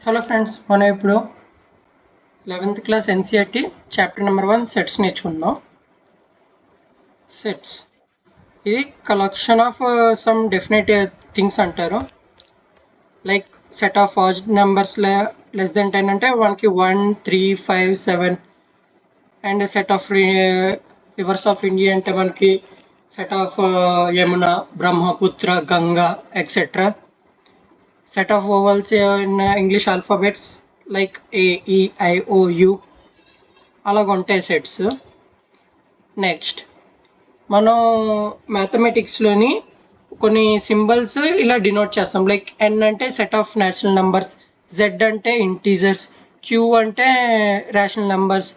Hello friends, మనం ఇప్పుడు 11th class NCERT chapter number 1 sets నేర్చుకుందాం. సెట్స్ ఇది collection of some definite things అంటారు. Like set of positive numbers less than 10 అంటే మనకి 1, 3, 5, 7 and set of rivers of India అంటే మనకి set of Yamuna, Brahmaputra, Ganga etcetera. Set of vowels in English alphabets like A, E, I, O, U అలాగ ఉంటాయి sets. Next మనం మ్యాథమెటిక్స్లోని కొన్ని symbols ఇలా denote చేస్తాం. లైక్ N అంటే set of natural numbers, Z అంటే ఇంటీజర్స్, Q అంటే రేషనల్ నెంబర్స్,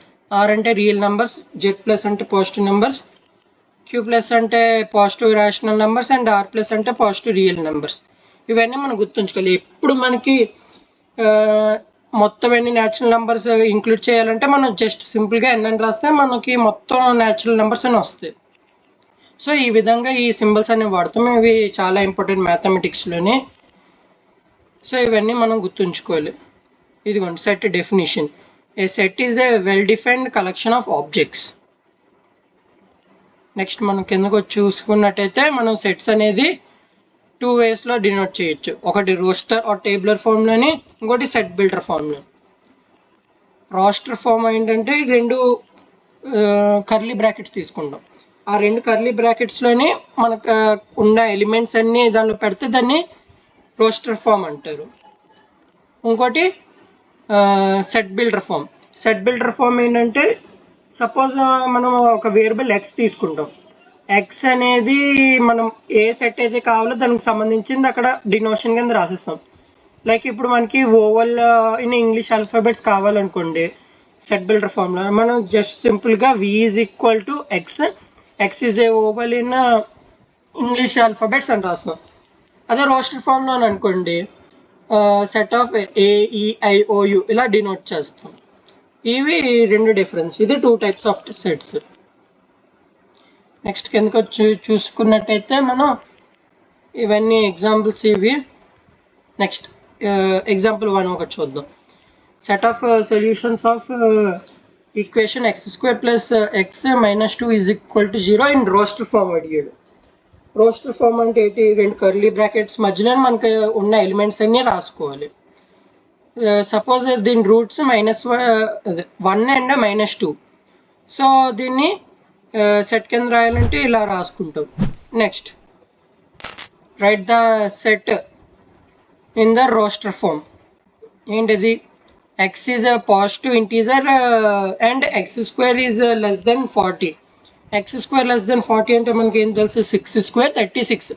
R అంటే రియల్ నెంబర్స్, Z+ అంటే పాజిటివ్ నెంబర్స్, Q+ అంటే positive rational numbers and R+ అంటే పాజిటివ్ రియల్ నెంబర్స్. ఇవన్నీ మనం గుర్తుంచుకోవాలి. ఎప్పుడు మనకి మొత్తం ఎన్ని న్యాచురల్ నెంబర్స్ ఇంక్లూడ్ చేయాలంటే మనం జస్ట్ సింపుల్గా ఎన్ రాస్తే మనకి మొత్తం న్యాచురల్ నెంబర్స్ అని వస్తాయి. సో ఈ విధంగా ఈ సింబల్స్ అనేవి వాడతాం. ఇవి చాలా ఇంపార్టెంట్ మ్యాథమెటిక్స్లోని. సో ఇవన్నీ మనం గుర్తుంచుకోవాలి. ఇదిగోండి set definition. A set is a well defined collection of objects. Next మనం కిందకు చూసుకున్నట్టయితే మనం సెట్స్ అనేది 2 వేస్లో డినోట్ చేయొచ్చు. ఒకటి రోస్టర్ ఆర్ టేబులర్ ఫామ్లోని, ఇంకోటి సెట్ బిల్డర్ ఫామ్లో. రోస్టర్ ఫామ్ ఏంటంటే రెండు కర్లీ బ్రాకెట్స్ తీసుకుంటాం. ఆ రెండు కర్లీ బ్రాకెట్స్లోని మనకు ఉన్న ఎలిమెంట్స్ అన్నీ దానిలో పెడితే దాన్ని రోస్టర్ ఫామ్ అంటారు. ఇంకోటి set builder form. Set builder form ఏంటంటే సపోజ్ మనం ఒక వేరియబుల్ ఎక్స్ తీసుకుంటాం. ఎక్స్ అనేది మనం ఏ సెట్ అయితే కావాలో దానికి సంబంధించింది అక్కడ డినోషన్ కింద రాసిస్తాం. లైక్ ఇప్పుడు మనకి ఓవల్ ఇన్ ఇంగ్లీష్ ఆల్ఫాబెట్స్ కావాలనుకోండి సెట్ బిల్డర్ ఫామ్లో, మనం జస్ట్ సింపుల్గా V is equal to X, X is a vowel in English alphabets అని రాస్తాం. అదే రోస్టర్ ఫామ్లో అనుకోండి సెట్ ఆఫ్ AEIOU ఇలా డినోట్ చేస్తాం. ఇవి రెండు డిఫరెన్స్. ఇది 2 టైప్స్ ఆఫ్ సెట్స్. నెక్స్ట్ కిందకు వచ్చి చూసుకున్నట్టయితే మనం ఇవన్నీ ఎగ్జాంపుల్స్ ఇవి. నెక్స్ట్ ఎగ్జాంపుల్ 1 ఒకటి చూద్దాం. Set of solutions of equation x² + x - 2 is equal to 0 in roster form అడిగాడు. రోస్టర్ ఫామ్ అంటే ఏంటి? రెండు కర్లీ బ్రాకెట్స్ మధ్యలో మనకి ఉన్న ఎలిమెంట్స్ అన్నీ రాసుకోవాలి. సపోజ్ దీని రూట్స్ -1 అండ్ -2. సో దీన్ని సెట్ కింద రాయాలంటే ఇలా రాసుకుంటాం. Next write the set in the roster form. ఏంటిది? X is a positive integer and x² is less than 40. x² less than 40 అంటే మనకి ఏం తెలుసు? 6² 36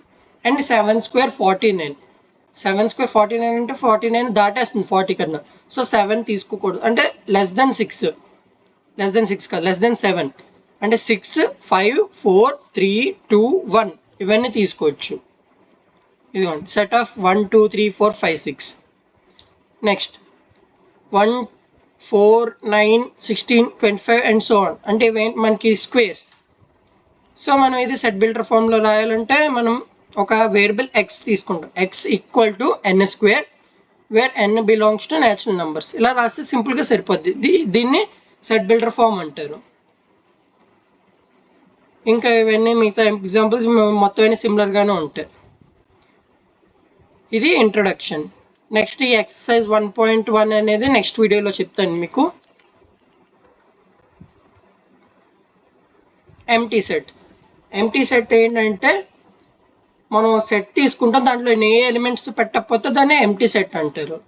అండ్ 7² 49. 7² 49 అంటే 49 దాటేస్తుంది 40 కన్నా. సో 7 తీసుకోకూడదు. అంటే లెస్ దెన్ 6 కాదు, లెస్ దెన్ 7 అంటే 6, 5, 4, 3, 2, 1 ఇవన్నీ తీసుకోవచ్చు. ఇదిగోండి set of 1, 2, 3, 4, 5, 6. Next 1, 4, 9, 16, 25 and so on అంటే ఇవేంటి? మనకి స్క్వేర్స్. సో మనం ఇది సెట్ బిల్డర్ ఫామ్లో రాయాలంటే మనం ఒక వేరియబుల్ ఎక్స్ తీసుకుంటాం. X equal to n² where n belongs to natural numbers. ఇలా రాస్తే సింపుల్గా సరిపోద్ది. దీన్ని సెట్ బిల్డర్ ఫామ్ అంటారు. ఇంకా ఇవన్నీ మిగతా ఎగ్జాంపుల్స్ మొత్తం అన్ని సిమిలర్గానే ఉంటాయి. ఇది ఇంట్రడక్షన్. నెక్స్ట్ ఈ ఎక్సర్సైజ్ 1.1 అనేది నెక్స్ట్ వీడియోలో చెప్తాను మీకు. Empty set. ఎంటీ సెట్ ఏంటంటే మనం సెట్ తీసుకుంటాం, దాంట్లో ఏ ఎలిమెంట్స్ పెట్టకపోతే దాన్ని ఎంటీ సెట్ అంటారు.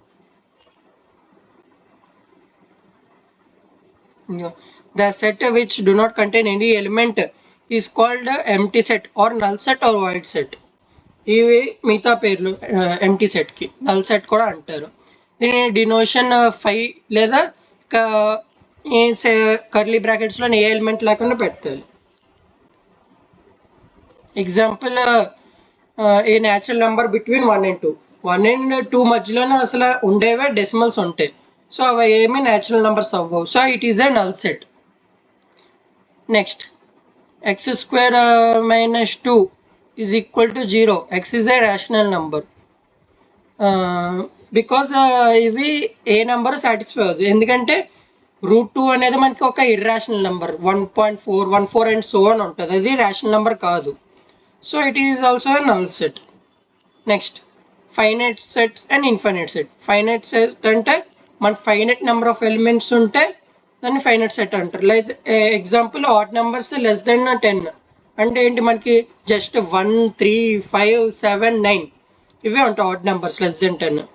The set which do not contain any element is called empty set or null set or void set. ఇవి మిగతా పేర్లు ఎంటీ సెట్కి. నల్ సెట్ కూడా అంటారు. దీని డినోషన్ 5 లేదా కర్లీ బ్రాకెట్స్లో ఏ ఎలిమెంట్ లేకుండా పెట్టాలి. Example a natural number between 1 and 2. 1 and 2 మధ్యలోనే అసలు ఉండేవే డెసిమల్స్ ఉంటాయి. సో అవి ఏమి న్యాచురల్ నెంబర్స్ అవ్వవు. So it is a null set. Next x² - 2 is equal to 0. x is a rational number. Because ఇవి ఏ నెంబర్ సాటిస్ఫై అవుతుంది, ఎందుకంటే √2 అనేది మనకి ఒక ఇర్రాషనల్ నెంబర్ 1.414 అండ్ సో అని ఉంటుంది, అది రేషనల్ నెంబర్ కాదు. So it is also a null set. Next finite sets and infinite set. Finite set అంటే మన ఫైనైట్ నెంబర్ ఆఫ్ ఎలిమెంట్స్ ఉంటే దాన్ని ఫైనైట్ సెట్ అంటారు. Like example odd numbers less than 10 అంటే ఏంటి, మనకి జస్ట్ 1 3 5 7 9 ఇవే ఉంటాయి ఆడ్ నెంబర్స్ లెస్ దెన్ 10.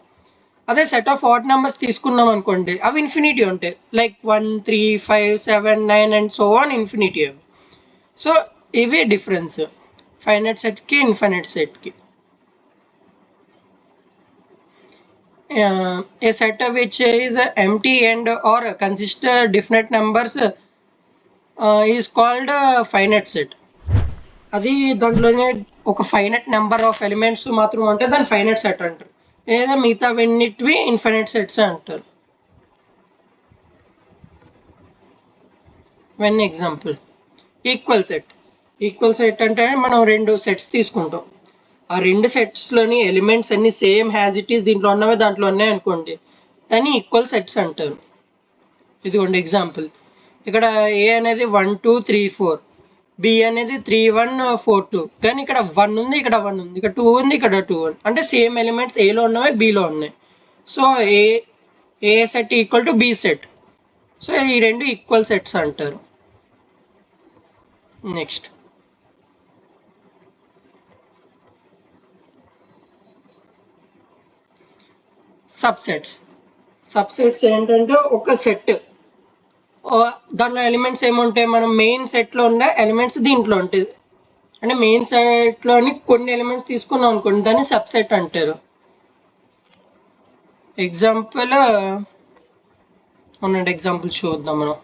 అదే సెట్ ఆఫ్ ఆడ్ నెంబర్స్ తీసుకున్నాం అనుకోండి, అవి ఇన్ఫినిటీ ఉంటాయి, like 1 3 5 7 9 and so on infinity అవి. సో ఇవి డిఫరెన్స్ ఫైనైట్ సెట్కి ఇన్ఫైనైట్ సెట్కి. A set which is empty and or consist definite numbers is called finite set. అది దాంట్లోనే ఒక ఫైనైట్ నెంబర్ ఆఫ్ ఎలిమెంట్స్ మాత్రం ఉంటే దాన్ని ఫైనైట్ సెట్ అంటారు, లేదా మిగతా వెన్నిటివి ఇన్ఫైనైట్ సెట్స్ అంటారు. One example equal set. Equal set అంటే మనం 2 సెట్స్ తీసుకుంటాం, ఆ 2 సెట్స్లోని ఎలిమెంట్స్ అన్ని సేమ్ హ్యాజ్ ఇట్ ఈస్ దీంట్లో ఉన్నవే దాంట్లో ఉన్నాయి అనుకోండి, దాన్ని ఈక్వల్ సెట్స్ అంటారు. ఇదిగోండి ఎగ్జాంపుల్, ఇక్కడ ఏ అనేది 1 2 3 4, బి అనేది 3 1 4 2, కానీ ఇక్కడ 1 ఉంది, ఇక్కడ 1 ఉంది, ఇక్కడ 2 ఉంది, ఇక్కడ 2 ఉంది, అంటే సేమ్ ఎలిమెంట్స్ ఏలో ఉన్నవే బిలో ఉన్నాయి. So A set equal to B set. So ఈ 2 ఈక్వల్ సెట్స్ అంటారు. Next subsets. సబ్సెట్స్ ఏంటంటే ఒక సెట్, దాంట్లో ఎలిమెంట్స్ ఏముంటాయి, మనం మెయిన్ సెట్లో ఉన్న ఎలిమెంట్స్ దీంట్లో ఉంటాయి, అంటే మెయిన్ సెట్లోని కొన్ని ఎలిమెంట్స్ తీసుకున్నాం అనుకోండి, దాన్ని సబ్సెట్ అంటారు. ఎగ్జాంపుల్ ఉన్నట్టు ఎగ్జాంపుల్ చూద్దాం మనం.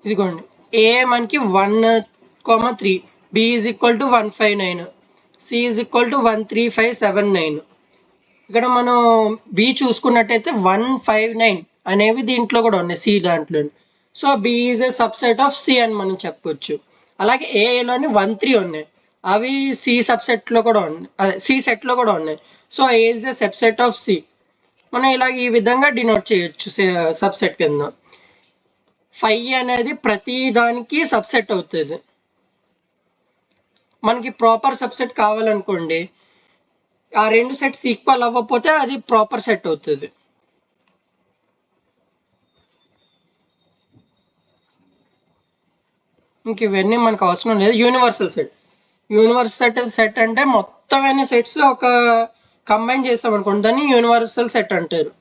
ఇదిగోండి, ఏ మనకి 1 3, B is equal to 1 5 9, C is equal to 1 3 5 7 9. ఇక్కడ మనం బి చూసుకున్నట్టయితే 1 5 9 అనేవి దీంట్లో కూడా ఉన్నాయి, సి దాంట్లో. So B is a subset of C అని మనం చెప్పొచ్చు. అలాగే ఏలోని 1 3 ఉన్నాయి, అవి సి సబ్సెట్లో కూడా ఉన్నాయి, అదే సి సెట్లో కూడా ఉన్నాయి. So A is the subset of C. మనం ఇలాగ ఈ విధంగా డినోట్ చేయొచ్చు సబ్సెట్ కింద. 5 అనేది ప్రతి దానికి సబ్సెట్ అవుతుంది. మనకి ప్రాపర్ సబ్సెట్ కావాలనుకోండి, ఆ 2 సెట్స్ ఈక్వల్ అవ్వకపోతే అది ప్రాపర్ సెట్ అవుతుంది. ఇంక ఇవన్నీ మనకు అవసరం లేదు. Universal set. యూనివర్సల్ సెట్ అంటే మొత్తమైన సెట్స్ ఒక కంబైన్ చేస్తాం అనుకోండి, దాన్ని యూనివర్సల్ సెట్ అంటారు.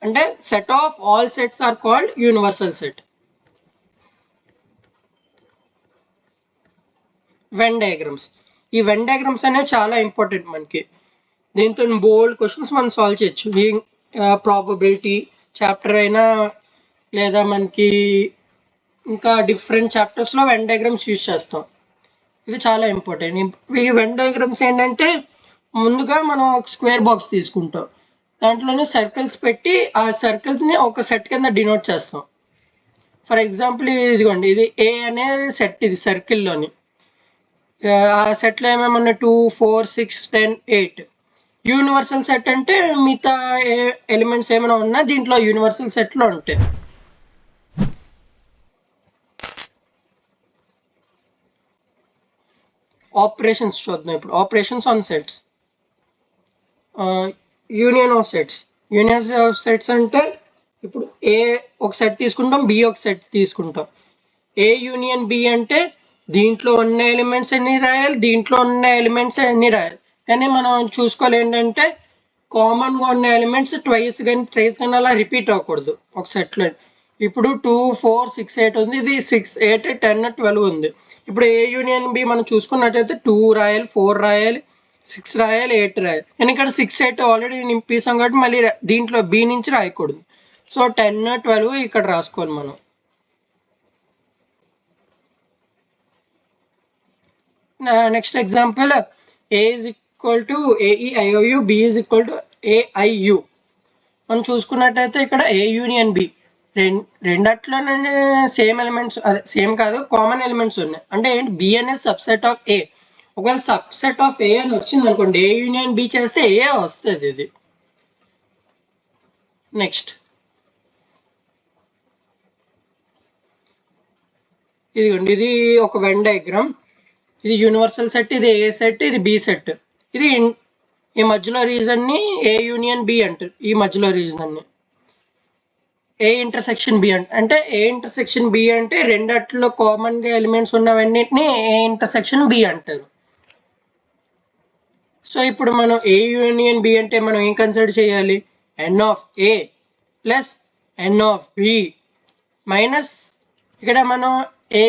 అంటే set of all sets are called universal set. Venn diagrams. ఈ వెన్ డయాగ్రామ్స్ అనేవి చాలా ఇంపార్టెంట్ మనకి. దీంతో బోల్డ్ క్వశ్చన్స్ మనం సాల్వ్ చేయొచ్చు. ఈ ప్రాబబిలిటీ చాప్టర్ అయినా, లేదా మనకి ఇంకా డిఫరెంట్ చాప్టర్స్లో వెన్ డయాగ్రామ్స్ యూజ్ చేస్తాం. ఇది చాలా ఇంపార్టెంట్. ఈ వెన్ డయాగ్రామ్స్ ఏంటంటే, ముందుగా మనం ఒక స్క్వేర్ బాక్స్ తీసుకుంటాం, దాంట్లోనే సర్కిల్స్ పెట్టి ఆ సర్కిల్స్ని ఒక సెట్ కింద డినోట్ చేస్తాం. ఫర్ ఎగ్జాంపుల్ ఇదిగోండి, ఇది ఏ అనే సెట్, ఇది సర్కిల్లోని. ఆ సెట్లో ఏమేమి ఉన్నాయి, 2 4 6 10 8. యూనివర్సల్ సెట్ అంటే మిగతా ఎలిమెంట్స్ ఏమైనా ఉన్నా దీంట్లో యూనివర్సల్ సెట్లో ఉంటాయి. ఆపరేషన్స్ చూద్దాం ఇప్పుడు. Operations on sets. Union of sets. Union of sets అంటే ఇప్పుడు ఏ ఒక సెట్ తీసుకుంటాం, బి ఒక సెట్ తీసుకుంటాం. ఏ యూనియన్ బి అంటే దీంట్లో ఉన్న ఎలిమెంట్స్ అన్ని రాయాలి, దీంట్లో ఉన్న ఎలిమెంట్స్ అన్ని రాయాలి. కానీ మనం చూసుకోవాలి ఏంటంటే, కామన్గా ఉన్న ఎలిమెంట్స్ ట్వైస్ కానీ ట్రైస్ కానీ అలా రిపీట్ అవ్వకూడదు ఒక సెట్లో. ఇప్పుడు 2 4 6 8 ఉంది, ఇది 6 8 10 12 ఉంది. ఇప్పుడు ఏ యూనియన్ బి మనం చూసుకున్నట్టయితే 2 రాయాలి, 4 రాయాలి, 6 రాయాలి, 8 రాయాలి. కానీ ఇక్కడ 6 8 ఆల్రెడీ నింపేసాం కాబట్టి మళ్ళీ దీంట్లో బి నుంచి రాయకూడదు. సో 10 12 ఇక్కడ రాసుకోవాలి మనం. Next example, A is equal to AEIOU, B is equal to AIU. మనం చూసుకున్నట్టయితే ఇక్కడ ఏ యూనియన్ బి, రెండట్లోనే సేమ్ ఎలిమెంట్స్, అదే సేమ్ కాదు, కామన్ ఎలిమెంట్స్ ఉన్నాయి. అంటే ఏంటి, బి అనేది సబ్సెట్ ఆఫ్ ఏ. ఒకవేళ సబ్సెట్ ఆఫ్ ఏ అని వచ్చింది అనుకోండి, ఏ యూనియన్ బి చేస్తే ఏ వస్తుంది ఇది. నెక్స్ట్ ఇదిగోండి, ఇది ఒక వెన్ డయాగ్రామ్. ఇది యూనివర్సల్ సెట్, ఇది ఏ సెట్, ఇది బి సెట్. ఇది ఈ మధ్యలో రీజన్ ని ఏ యూనియన్ బి అంటారు. ఈ మధ్యలో రీజన్ ని ఏ ఇంటర్సెక్షన్ బి అంటే ఏ ఇంటర్సెక్షన్ బి అంటే రెండట్లో కామన్ గా ఎలిమెంట్స్ ఉన్నవన్నిటిని ఏ ఇంటర్సెక్షన్ బి అంటారు. సో ఇప్పుడు మనం ఏ యూనియన్ బి అంటే మనం ఏం కన్సిడర్ చేయాలి, N of A plus N of B minus, ఇక్కడ మనం ఏ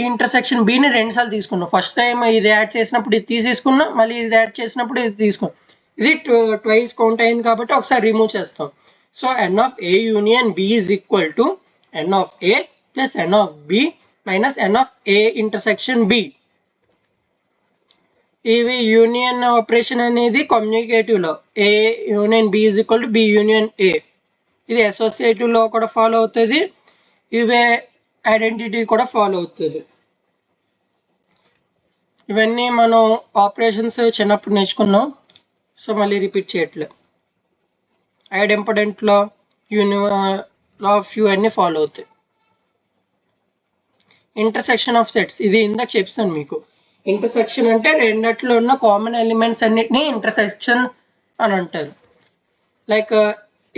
ఇంటర్సెక్షన్ బిని రెండు సార్లు తీసుకున్నాం. ఫస్ట్ టైం ఇది యాడ్ చేసినప్పుడు ఇది తీసేసుకున్నాం, మళ్ళీ ఇది యాడ్ చేసినప్పుడు ఇది తీసుకున్నాం. ఇది ట్వైస్ కౌంట్ అయింది కాబట్టి ఒకసారి రిమూవ్ చేస్తాం. So n of A union B is equal to n of A plus N of B minus n of A intersection B. ఇవి యూనియన్ ఆపరేషన్ అనేది కమ్యూనికేటివ్ లో A union B is equal to B union A. ఇది associative లో కూడా follow అవుతుంది, ఇవే identity కూడా follow అవుతుంది. ఇవన్నీ మనం ఆపరేషన్స్ చిన్నప్పుడు నేర్చుకున్నాం, సో మళ్ళీ రిపీట్ చేయట్లేదు. ఐడెంపొటెంట్ లా, లా ఆఫ్ యూ అన్ని ఫాలో అవుతాయి. ఇంటర్సెక్షన్ ఆఫ్ సెట్స్, ఇది ఇందాక చెప్తాను మీకు. ఇంటర్సెక్షన్ అంటే రెండిట్లో ఉన్న కామన్ ఎలిమెంట్స్ అన్నిటిని ఇంటర్సెక్షన్ అని అంటారు. లైక్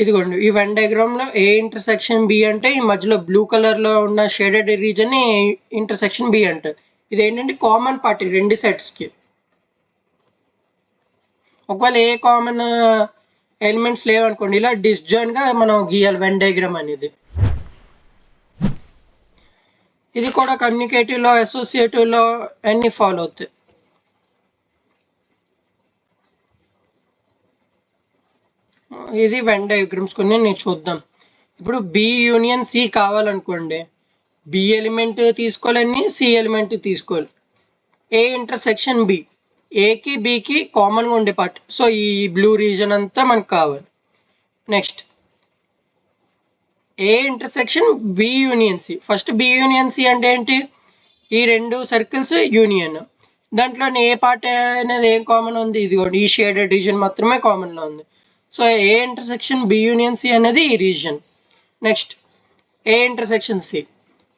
ఇదిగోండి, ఈ వెన్ డయాగ్రామ్ లో ఏ ఇంటర్సెక్షన్ బి అంటే ఈ మధ్యలో బ్లూ కలర్ లో ఉన్న షేడెడ్ రీజన్ ని ఇంటర్సెక్షన్ బి అంటారు. ఇది ఏంటంటే కామన్ పార్టీ రెండు సెట్స్ కి. ఒకవేళ ఏ కామన్ ఎలిమెంట్స్ లేవనుకోండి, ఇలా డిస్జాయిన్ గా మనం గీయాలి వెన్ డయాగ్రామ్ అనేది. ఇది కూడా కమ్యూనికేటివ్ లో, అసోసియేటివ్ లో అన్ని ఫాలో అవుతాయి. ఇది వెన్ డయాగ్రామ్స్ కొన్ని నేను చూద్దాం. ఇప్పుడు బి యూనియన్ సి కావాలనుకోండి, బి ఎలిమెంట్ తీసుకోవాలని సి ఎలిమెంట్ తీసుకోవాలి. ఏ ఇంటర్సెక్షన్ బి, ఏకి బికి కామన్గా ఉండే పార్ట్, సో ఈ బ్లూ రీజన్ అంతా మనకు కావాలి. Next A intersection B union C. First B union C అంటే ఏంటి, ఈ రెండు సర్కిల్స్ యూనియన్, దాంట్లో ఏ పార్ట్ అనేది ఏం కామన్ ఉంది, ఇది కూడా ఈ షేడెడ్ రీజన్ మాత్రమే కామన్లో ఉంది. So A intersection B union C అనేది ఈ region. Next A intersection C,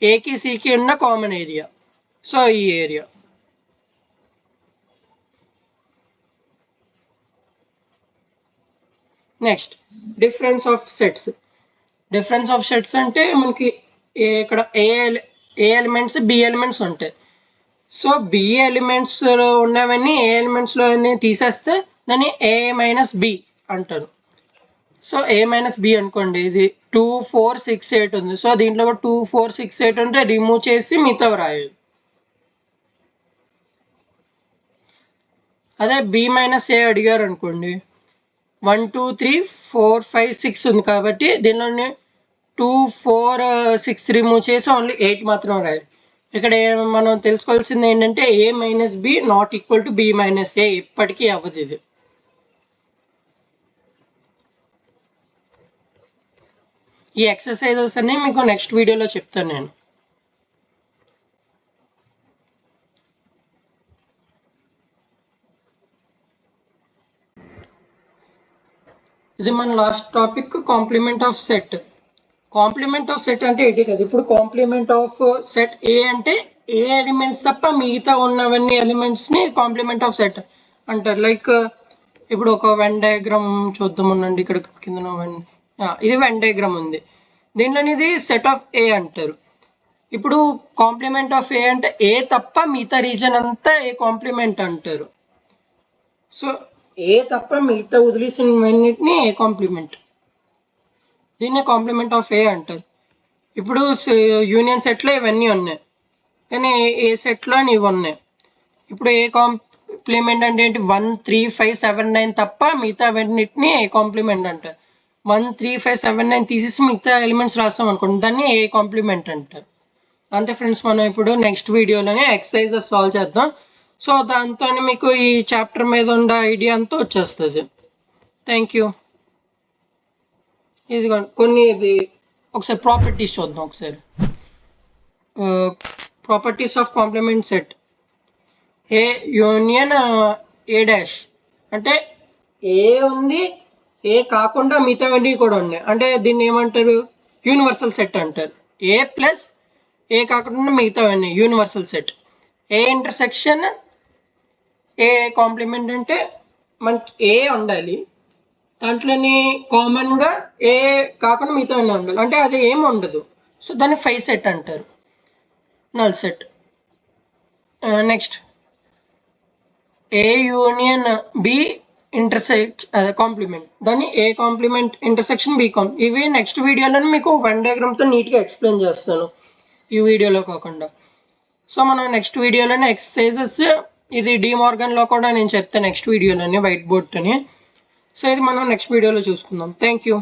ఏకి సికి ఉన్న కామన్ ఏరియా, సో ఈ area. Next difference of sets. Difference of sets అంటే మనకి ఇక్కడ ఏ ఎలిమెంట్స్ బి ఎలిమెంట్స్ ఉంటాయి. సో బి ఎలిమెంట్స్ ఉన్నవన్నీ ఏ ఎలిమెంట్స్లో తీసేస్తే దాన్ని ఏ మైనస్ బి అంటారు. సో ఏ మైనస్ బి అనుకోండి, ఇది 2 4 6 8 ఉంది. సో దీంట్లో 2 4 6 8 ఉంటే రిమూవ్ చేసి మిగతా రాయాలి. అదే బి మైనస్ ఏ అడిగారు అనుకోండి, 1 2 3 4 5 6 ఉంది కాబట్టి దీనిలోని 2 4 6 రిమూవ్ చేసి ఓన్లీ 8 మాత్రం రాయాలి. ఇక్కడ మనం తెలుసుకోవాల్సింది ఏంటంటే A minus B not equal to B minus A ఇప్పటికీ అవ్వదు ఇది. ఈ ఎక్సర్సైజెస్ అన్ని మీకు నెక్స్ట్ వీడియోలో చెప్తాను నేను. ఇది మన last topic, complement of set. Complement of set అంటే ఏంటి కదా, ఇప్పుడు కాంప్లిమెంట్ ఆఫ్ సెట్ ఏ అంటే ఏ ఎలిమెంట్స్ తప్ప మిగతా ఉన్నవన్నీ ఎలిమెంట్స్ని కాంప్లిమెంట్ ఆఫ్ సెట్ అంటారు. లైక్ ఇప్పుడు ఒక వెన్ డయాగ్రామ్ చూద్దాం ఉండండి, ఇక్కడ కింద ఇది వెన్ డయాగ్రామ్ ఉంది, దీంట్లోని ఇది సెట్ ఆఫ్ ఏ అంటారు. ఇప్పుడు కాంప్లిమెంట్ ఆఫ్ ఏ అంటే ఏ తప్ప మిగతా రీజన్ అంతా ఏ కాంప్లిమెంట్ అంటారు. సో ఏ తప్ప మిగతా వదిలేసినవన్నిటిని ఏ కాంప్లిమెంట్, దీన్నే కాంప్లిమెంట్ ఆఫ్ ఏ అంటారు. ఇప్పుడు యూనియన్ సెట్లో ఇవన్నీ ఉన్నాయి, కానీ ఏ సెట్లో ఇవి ఉన్నాయి. ఇప్పుడు ఏ కాంప్లిమెంట్ అంటే ఏంటి, 1 3 5 7 9 తప్ప మిగతా అవన్నిటిని ఏ కాంప్లిమెంట్ అంటారు. 1 3 5 7 9 తీసేసి మిగతా ఎలిమెంట్స్ రాస్తాం అనుకోండి, దాన్ని ఏ కాంప్లిమెంట్ అంటారు. అంతే ఫ్రెండ్స్, మనం ఇప్పుడు నెక్స్ట్ వీడియోలోనే ఎక్సర్సైజెస్ సాల్వ్ చేద్దాం. సో దాంతో మీకు ఈ చాప్టర్ మీద ఉన్న ఐడియా అంతా వచ్చేస్తుంది. Thank you. ఇది కొన్ని ఇది ఒకసారి ప్రాపర్టీస్ చూద్దాం. ఒకసారి properties of complement set. A union A dash అంటే ఏ ఉంది, ఏ కాకుండా మిగతావన్నీ కూడా ఉన్నాయి అంటే దీన్ని ఏమంటారు, యూనివర్సల్ సెట్ అంటారు. ఏ ప్లస్ ఏ కాకుండా మిగతావన్నీ universal set. A intersection A complement అంటే మనకి ఏ ఉండాలి, దాంట్లోని కామన్గా ఏ కాకుండా మిగతావన్నీ ఉండాలి అంటే అది ఏమి ఉండదు. సో దాన్ని ఫై సెట్ అంటారు, నల్ సెట్. నెక్స్ట్ ఏ యూనియన్ బి కాంప్లిమెంట్, దాన్ని ఏ కాంప్లిమెంట్ ఇంటర్సెక్షన్ బి ఇవి నెక్స్ట్ వీడియోలో మీకు వెన్ డయాగ్రామ్తో నీట్గా ఎక్స్ప్లెయిన్ చేస్తాను, ఈ వీడియోలో కాకుండా. సో మనం నెక్స్ట్ వీడియోలోనే ఎక్సర్సైజెస్, ఇది డిమార్గన్లో కూడా నేను చెప్తాను నెక్స్ట్ వీడియోలోనే వైట్ బోర్డ్తోని. సో ఇది మనం నెక్స్ట్ వీడియోలో చూసుకుందాం. Thank you.